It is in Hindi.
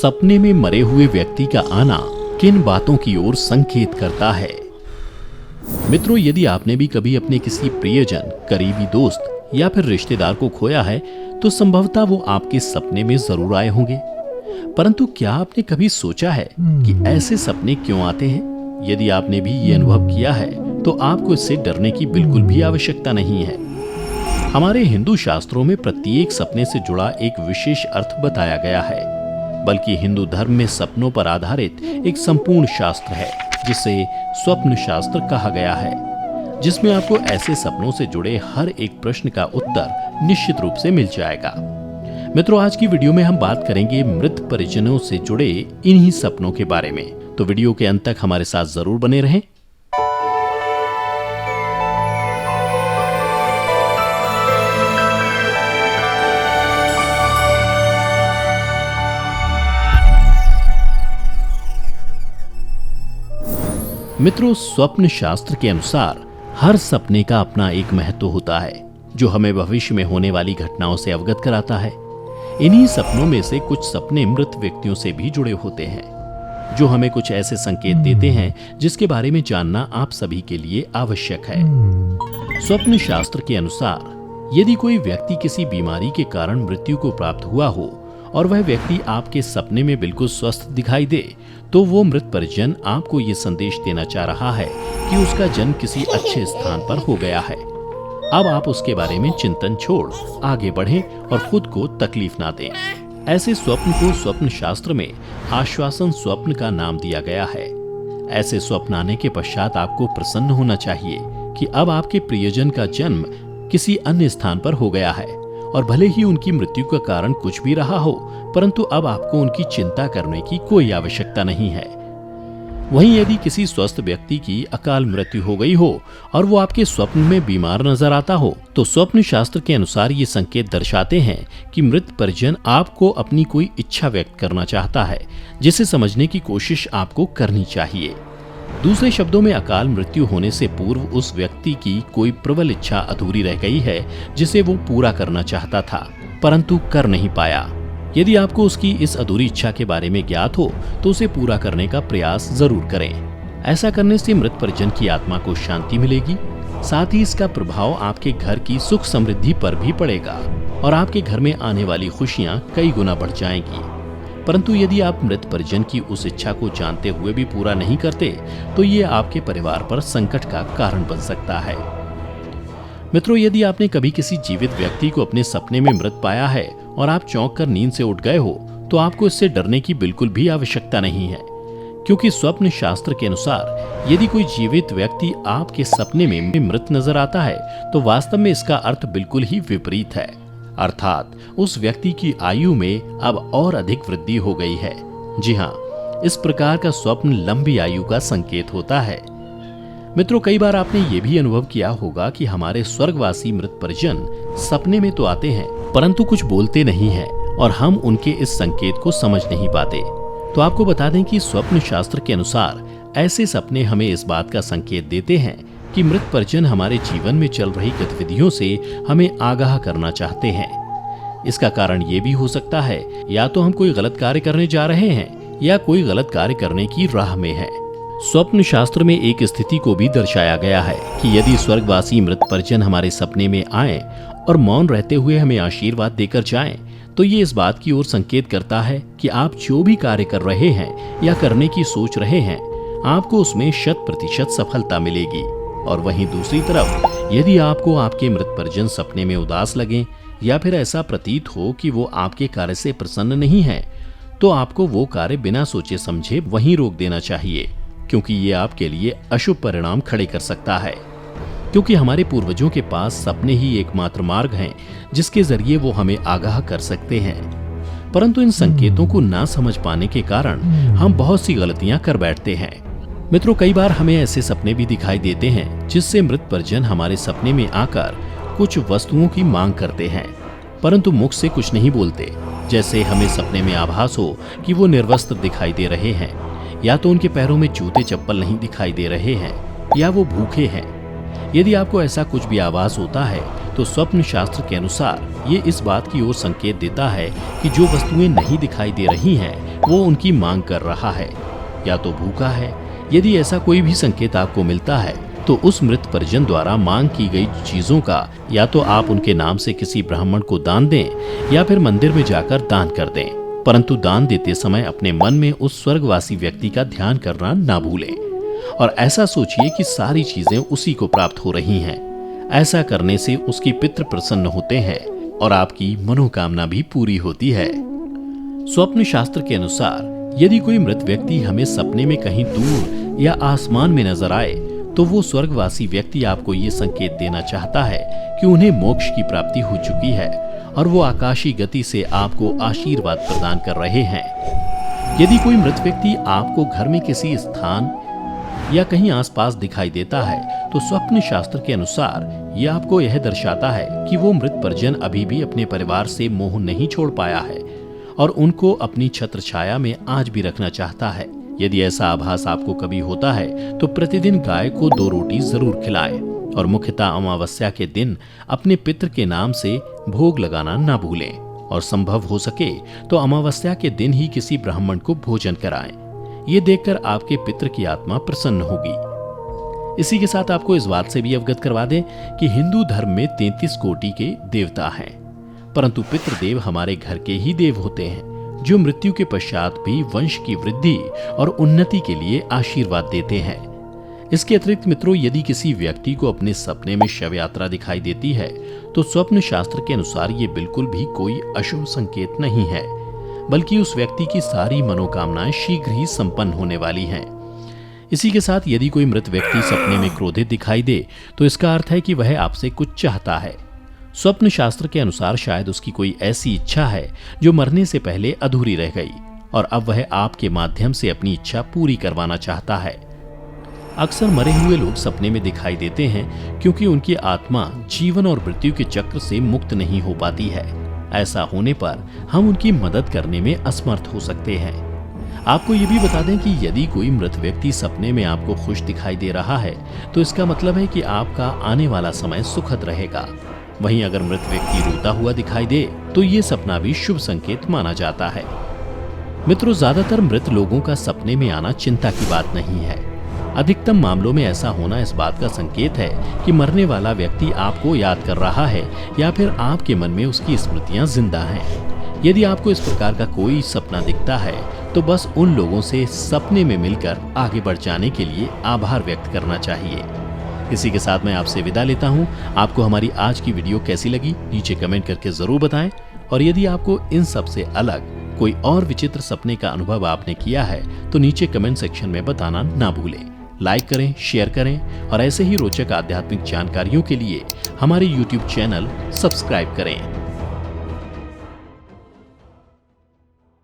सपने में मरे हुए व्यक्ति का आना किन बातों की ओर संकेत करता है? मित्रों, यदि आपने भी कभी अपने किसी प्रियजन, करीबी दोस्त या फिर रिश्तेदार को खोया है तो संभवतः वो आपके सपने में जरूर आए होंगे। परंतु क्या आपने कभी सोचा है कि ऐसे सपने क्यों आते हैं? यदि आपने भी ये अनुभव किया है तो आपको इससे डरने की बिल्कुल भी आवश्यकता नहीं है। हमारे हिंदू शास्त्रों में प्रत्येक सपने से जुड़ा एक विशेष अर्थ बताया गया है। बल्कि हिंदू धर्म में सपनों पर आधारित एक संपूर्ण शास्त्र है जिसे स्वप्न शास्त्र कहा गया है, जिसमें आपको ऐसे सपनों से जुड़े हर एक प्रश्न का उत्तर निश्चित रूप से मिल जाएगा। मित्रों, आज की वीडियो में हम बात करेंगे मृत परिजनों से जुड़े इन्हीं सपनों के बारे में, तो वीडियो के अंत तक हमारे साथ जरूर बने रहें। मित्रों, स्वप्न शास्त्र के अनुसार हर सपने का अपना एक महत्व होता है जो हमें भविष्य में होने वाली घटनाओं से अवगत कराता है। इन्हीं सपनों में से कुछ सपने मृत व्यक्तियों से भी जुड़े होते हैं जो हमें कुछ ऐसे संकेत देते हैं जिसके बारे में जानना आप सभी के लिए आवश्यक है। स्वप्न शास्त्र के अनुसार यदि कोई व्यक्ति किसी बीमारी के कारण मृत्यु को प्राप्त हुआ हो और वह व्यक्ति आपके सपने में बिल्कुल स्वस्थ दिखाई दे तो वो मृत परिजन आपको ये संदेश देना चाह रहा है कि उसका जन्म किसी अच्छे स्थान पर हो गया है। अब आप उसके बारे में चिंतन छोड़ आगे बढ़ें और खुद को तकलीफ ना दें। ऐसे स्वप्न को स्वप्न शास्त्र में आश्वासन स्वप्न का नाम दिया गया है। ऐसे स्वप्न आने के पश्चात आपको प्रसन्न होना चाहिए कि अब आपके प्रियजन का जन्म किसी अन्य स्थान पर हो गया है और भले ही उनकी मृत्यु का कारण कुछ भी रहा हो, परंतु अब आपको उनकी चिंता करने की कोई आवश्यकता नहीं है। वहीं यदि किसी स्वस्थ व्यक्ति की अकाल मृत्यु हो गई हो और वो आपके स्वप्न में बीमार नजर आता हो तो स्वप्न शास्त्र के अनुसार ये संकेत दर्शाते हैं कि मृत परिजन आपको अपनी कोई इच्छा व्यक्त करना चाहता है, जिसे समझने की कोशिश आपको करनी चाहिए। दूसरे शब्दों में, अकाल मृत्यु होने से पूर्व उस व्यक्ति की कोई प्रबल इच्छा अधूरी रह गई है जिसे वो पूरा करना चाहता था परंतु कर नहीं पाया। यदि आपको उसकी इस अधूरी इच्छा के बारे में ज्ञात हो तो उसे पूरा करने का प्रयास जरूर करें। ऐसा करने से मृत परिजन की आत्मा को शांति मिलेगी, साथ ही इसका प्रभाव आपके घर की सुख समृद्धि पर भी पड़ेगा और आपके घर में आने वाली खुशियां कई गुना बढ़ जाएंगी। परंतु यदि आप मृत परिजन की उस इच्छा को जानते हुए भी पूरा नहीं करते तो ये आपके परिवार पर संकट का कारण बन सकता है। मित्रों, यदि आपने कभी किसी जीवित व्यक्ति को अपने सपने में मृत पाया है और आप चौंक कर नींद से उठ गए हो तो आपको इससे डरने की बिल्कुल भी आवश्यकता नहीं है, क्योंकि स्वप्न शास्त्र के अनुसार यदि कोई जीवित व्यक्ति आपके सपने में मृत नजर आता है तो वास्तव में इसका अर्थ बिल्कुल ही विपरीत है, अर्थात उस व्यक्ति की आयु में अब और अधिक वृद्धि हो गई है। जी हाँ, इस प्रकार का स्वप्न लंबी आयु का संकेत होता है। मित्रों, कई बार आपने ये भी अनुभव किया होगा कि हमारे स्वर्गवासी मृत परिजन सपने में तो आते हैं परंतु कुछ बोलते नहीं हैं और हम उनके इस संकेत को समझ नहीं पाते। तो आपको बता दें कि स्वप्न शास्त्र के अनुसार ऐसे सपने हमें इस बात का संकेत देते हैं कि मृत परिजन हमारे जीवन में चल रही गतिविधियों से हमें आगाह करना चाहते हैं। इसका कारण ये भी हो सकता है या तो हम कोई गलत कार्य करने जा रहे हैं या कोई गलत कार्य करने की राह में है। स्वप्न शास्त्र में एक स्थिति को भी दर्शाया गया है कि यदि स्वर्गवासी मृत परिजन हमारे सपने में आए और मौन रहते हुए हमें आशीर्वाद देकर जाएं, तो ये इस बात की ओर संकेत करता है कि आप जो भी कार्य कर रहे हैं या करने की सोच रहे हैं आपको उसमें 100% सफलता मिलेगी। और वहीं दूसरी तरफ यदि आपको आपके मृत परिजन सपने में उदास लगे या फिर ऐसा प्रतीत हो कि वो आपके कार्य से प्रसन्न नहीं है तो आपको वो कार्य बिना सोचे समझे वहीं रोक देना चाहिए, क्योंकि ये आपके लिए अशुभ परिणाम खड़े कर सकता है। क्योंकि हमारे पूर्वजों के पास सपने ही एकमात्र मार्ग हैं जिसके जरिए वो हमें आगाह कर सकते हैं, परंतु इन संकेतों को ना समझ पाने के कारण हम बहुत सी गलतियां कर बैठते हैं। मित्रों, कई बार हमें ऐसे सपने भी दिखाई देते हैं जिससे मृत परिजन हमारे सपने में आकर कुछ वस्तुओं की मांग करते हैं परंतु मुख से कुछ नहीं बोलते। जैसे हमें सपने में आभास हो कि वो निर्वस्त्र दिखाई दे रहे हैं, या तो उनके पैरों में जूते चप्पल नहीं दिखाई दे रहे हैं, या वो भूखे हैं। यदि आपको ऐसा कुछ भी आभास होता है तो स्वप्न शास्त्र के अनुसार ये इस बात की ओर संकेत देता है कि जो वस्तुएं नहीं दिखाई दे रही हैं वो उनकी मांग कर रहा है, या तो भूखा है। यदि ऐसा कोई भी संकेत आपको मिलता है तो उस मृत परिजन द्वारा मांग की गई चीजों का या तो आप उनके नाम से किसी ब्राह्मण को दान दें या फिर मंदिर में जाकर दान कर दें। परंतु दान देते समय अपने मन में उस स्वर्गवासी व्यक्ति का ध्यान करना ना भूलें और ऐसा सोचिए कि सारी चीजें उसी को प्राप्त हो रही हैं। ऐसा करने से उसके पितृ प्रसन्न होते हैं और आपकी मनोकामना भी पूरी होती है। स्वप्न शास्त्र के अनुसार यदि कोई मृत व्यक्ति हमें सपने में कहीं दूर या आसमान में नजर आए तो वो स्वर्गवासी व्यक्ति आपको ये संकेत देना चाहता है कि उन्हें मोक्ष की प्राप्ति हो चुकी है और वो आकाशीय गति से आपको आशीर्वाद प्रदान कर रहे हैं। यदि कोई मृत व्यक्ति आपको घर में किसी स्थान या कहीं आसपास दिखाई देता है तो स्वप्न शास्त्र के अनुसार यह आपको यह दर्शाता है कि वो मृत परिजन अभी भी अपने परिवार से मोह नहीं छोड़ पाया है और उनको अपनी छत्र छाया में आज भी रखना चाहता है। यदि ऐसा आभास आपको कभी होता है तो प्रतिदिन गाय को 2 रोटी जरूर खिलाएं और मुख्यतः अमावस्या के दिन अपने पितृ के नाम से भोग लगाना ना भूलें और संभव हो सके तो अमावस्या के दिन ही किसी ब्राह्मण को भोजन कराएं। ये देखकर आपके पितृ की आत्मा प्रसन्न होगी। इसी के साथ आपको इस बात से भी अवगत करवा दें कि हिंदू धर्म में 33 कोटि के देवता हैं, परंतु पितृदेव हमारे घर के ही देव होते हैं जो मृत्यु के पश्चात भी वंश की वृद्धि और उन्नति के लिए आशीर्वाद देते हैं। इसके अतिरिक्त मित्रों, यदि किसी व्यक्ति को अपने सपने में शव यात्रा दिखाई देती है तो स्वप्न शास्त्र के अनुसार ये बिल्कुल भी कोई अशुभ संकेत नहीं है, बल्कि उस व्यक्ति की सारी मनोकामनाएं शीघ्र ही संपन्न होने वाली हैं। इसी के साथ यदि कोई मृत व्यक्ति सपने में क्रोधित दिखाई दे तो इसका अर्थ है कि वह आपसे कुछ चाहता है। स्वप्न शास्त्र के अनुसार शायद उसकी कोई ऐसी इच्छा है जो मरने से पहले अधूरी रह गई और अब वह आपके माध्यम से अपनी इच्छा पूरी करवाना चाहता है। अक्सर मरे हुए लोग सपने में दिखाई देते हैं क्योंकि उनकी आत्मा जीवन और मृत्यु के चक्र से मुक्त नहीं हो पाती है। ऐसा होने पर हम उनकी मदद करने में असमर्थ हो सकते हैं। आपको ये भी बता दें कि यदि कोई मृत व्यक्ति सपने में आपको खुश दिखाई दे रहा है तो इसका मतलब है कि आपका आने वाला समय सुखद रहेगा। वहीं अगर मृत व्यक्ति रोता हुआ दिखाई दे तो ये सपना भी शुभ संकेत माना जाता है। मित्रों, ज्यादातर मृत लोगों का सपने में आना चिंता की बात नहीं है। अधिकतम मामलों में ऐसा होना इस बात का संकेत है कि मरने वाला व्यक्ति आपको याद कर रहा है या फिर आपके मन में उसकी स्मृतियां जिंदा हैं। यदि आपको इस प्रकार का कोई सपना दिखता है तो बस उन लोगों से सपने में मिलकर आगे बढ़ जाने के लिए आभार व्यक्त करना चाहिए। इसी के साथ मैं आपसे विदा लेता हूं। आपको हमारी आज की वीडियो कैसी लगी नीचे कमेंट करके जरूर बताएं और यदि आपको इन सब से अलग कोई और विचित्र सपने का अनुभव आपने किया है तो नीचे कमेंट सेक्शन में बताना ना भूलें। लाइक करें, शेयर करें और ऐसे ही रोचक आध्यात्मिक जानकारियों के लिए हमारे YouTube चैनल सब्सक्राइब करें।